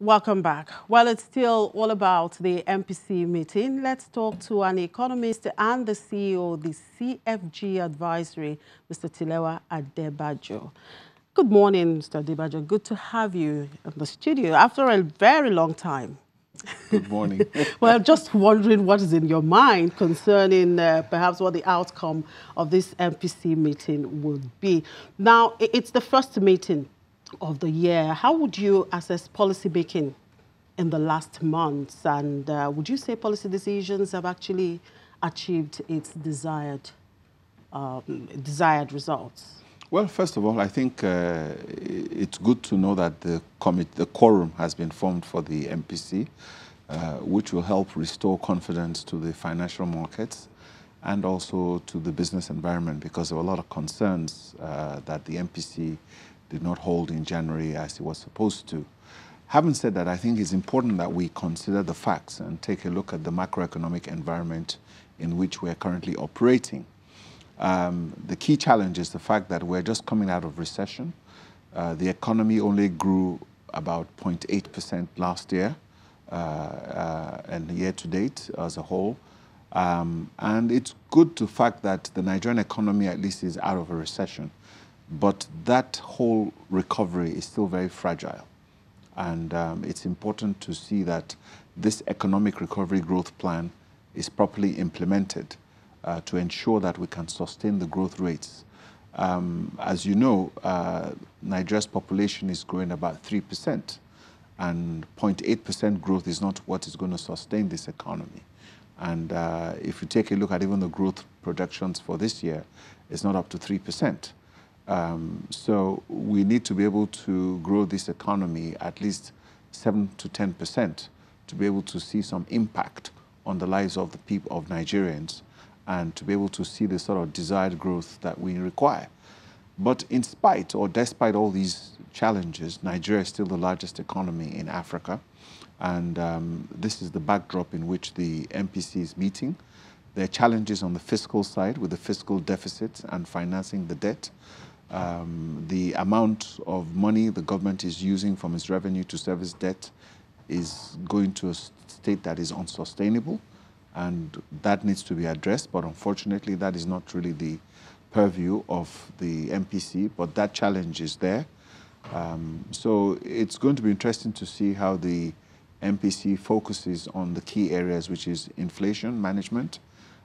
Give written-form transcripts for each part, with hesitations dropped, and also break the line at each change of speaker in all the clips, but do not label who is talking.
Welcome back. Well, it's still all about the MPC meeting. Let's talk to an economist and the CEO of the CFG Advisory, Mr. Tilewa Adebajo. Good morning, Mr. Adebajo. Good to have you in the studio after a very long time.
Good morning.
Well, just wondering what is in your mind concerning perhaps what the outcome of this MPC meeting would be. Now, it's the first meeting of the year. How would you assess policy making in the last months? And would you say policy decisions have actually achieved its desired results?
Well, first of all, I think it's good to know that the quorum has been formed for the MPC, which will help restore confidence to the financial markets and also to the business environment, because there were a lot of concerns that the MPC did not hold in January as it was supposed to. Having said that, I think it's important that we consider the facts and take a look at the macroeconomic environment in which we are currently operating. The key challenge is the fact that we're just coming out of recession. The economy only grew about 0.8% last year and year to date as a whole. And it's good to fact that the Nigerian economy at least is out of a recession. But that whole recovery is still very fragile. And it's important to see that this economic recovery growth plan is properly implemented to ensure that we can sustain the growth rates. As you know, Nigeria's population is growing about 3%, and 0.8% growth is not what is going to sustain this economy. And if you take a look at even the growth projections for this year, it's not up to 3%. So we need to be able to grow this economy at least 7 to 10% to be able to see some impact on the lives of the people, of Nigerians, and to be able to see the sort of desired growth that we require. But in spite or despite all these challenges, Nigeria is still the largest economy in Africa. And this is the backdrop in which the MPC is meeting. There are challenges on the fiscal side with the fiscal deficit and financing the debt. The amount of money the government is using from its revenue to service debt is going to a state that is unsustainable, and that needs to be addressed. But unfortunately, that is not really the purview of the MPC, but that challenge is there. So it's going to be interesting to see how the MPC focuses on the key areas, which is inflation management,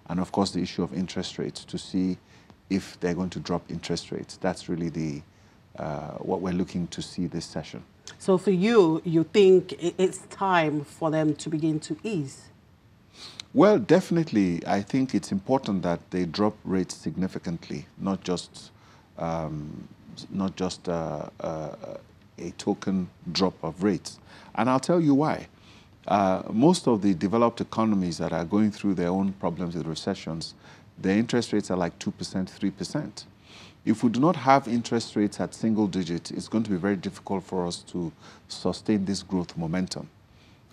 and of course the issue of interest rates, to see if they're going to drop interest rates. That's really the what we're looking to see this session.
So for you, you think it's time for them to begin to ease?
Well, definitely. I think it's important that they drop rates significantly, not just a token drop of rates. And I'll tell you why. Most of the developed economies that are going through their own problems with recessions, their interest rates are like 2%, 3%. If we do not have interest rates at single digits, it's going to be very difficult for us to sustain this growth momentum.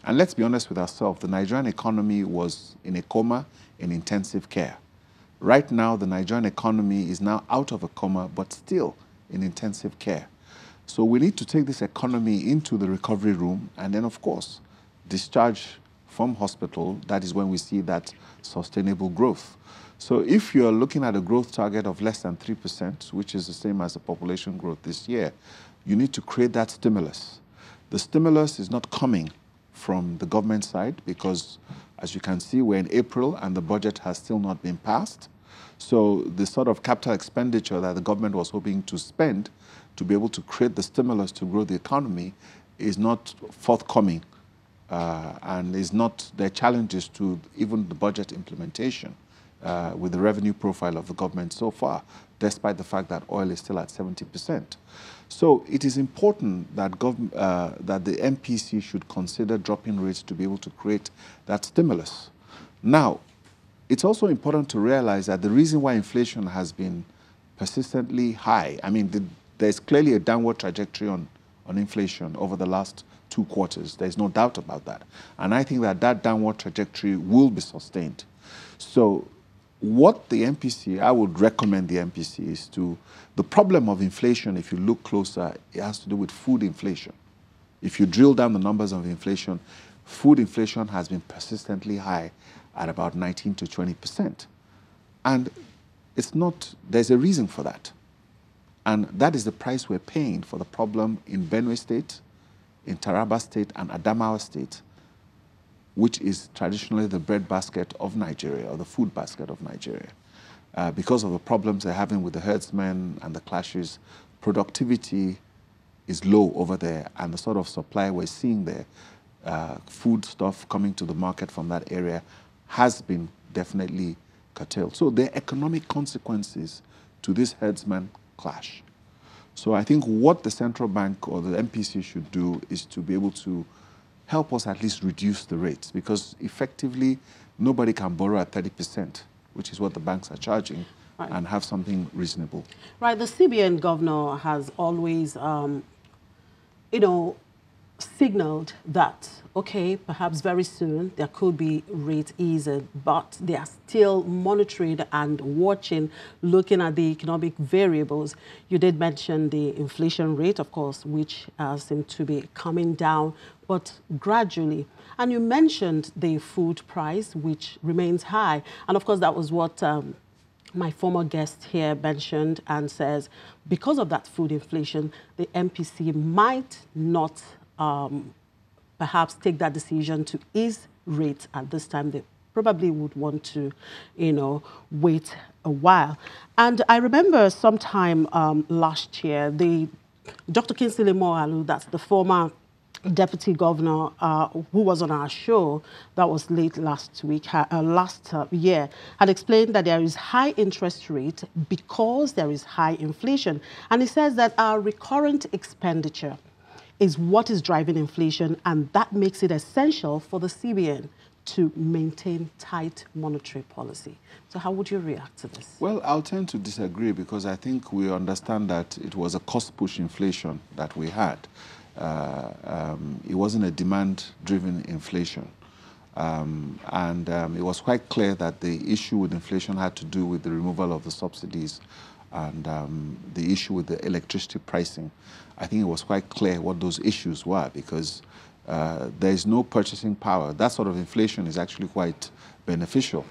And let's be honest with ourselves, the Nigerian economy was in a coma in intensive care. Right now, the Nigerian economy is now out of a coma, but still in intensive care. So we need to take this economy into the recovery room and then, of course, discharge from hospital. That is when we see that sustainable growth. So if you're looking at a growth target of less than 3%, which is the same as the population growth this year, you need to create that stimulus. The stimulus is not coming from the government side because, as you can see, we're in April and the budget has still not been passed. So the sort of capital expenditure that the government was hoping to spend to be able to create the stimulus to grow the economy is not forthcoming, and is not, there are challenges to even the budget implementation with the revenue profile of the government so far, despite the fact that oil is still at 70%. So it is important that that the MPC should consider dropping rates to be able to create that stimulus. Now, it's also important to realize that the reason why inflation has been persistently high, I mean, there's clearly a downward trajectory on inflation over the last 2 quarters. There's no doubt about that. And I think that that downward trajectory will be sustained. So what the MPC, I would recommend the MPC is the problem of inflation, if you look closer, it has to do with food inflation. If you drill down the numbers of inflation, food inflation has been persistently high at about 19 to 20%. And it's not, there's a reason for that. And that is the price we're paying for the problem in Benue State, in Taraba State, and Adamawa State, which is traditionally the breadbasket of Nigeria, or the food basket of Nigeria. Because of the problems they're having with the herdsmen and the clashes, productivity is low over there, and the sort of supply we're seeing there, food stuff coming to the market from that area, has been definitely curtailed. So there are economic consequences to this herdsman clash. So I think what the central bank or the MPC should do is to be able to help us at least reduce the rates, because effectively nobody can borrow at 30%, which is what the banks are charging, right, and have something reasonable.
Right. The CBN governor has always, signaled that, okay, perhaps very soon there could be rate easing, but they are still monitoring and watching, looking at the economic variables. You did mention the inflation rate, of course, which seems to be coming down, but gradually. And you mentioned the food price, which remains high. And of course, that was what my former guest here mentioned, and says because of that food inflation, the MPC might not perhaps take that decision to ease rates at this time. They probably would want to, wait a while. And I remember sometime last year, Dr. Kingsley Moghalu, that's the former deputy governor who was on our show, that was late last week, last year, had explained that there is high interest rate because there is high inflation. And he says that our recurrent expenditure is what is driving inflation, and that makes it essential for the CBN to maintain tight monetary policy. So how would you react to this?
Well, I'll tend to disagree, because I think we understand that it was a cost-push inflation that we had. It wasn't a demand-driven inflation. It was quite clear that the issue with inflation had to do with the removal of the subsidies and the issue with the electricity pricing. I think it was quite clear what those issues were, because there is no purchasing power. That sort of inflation is actually quite beneficial.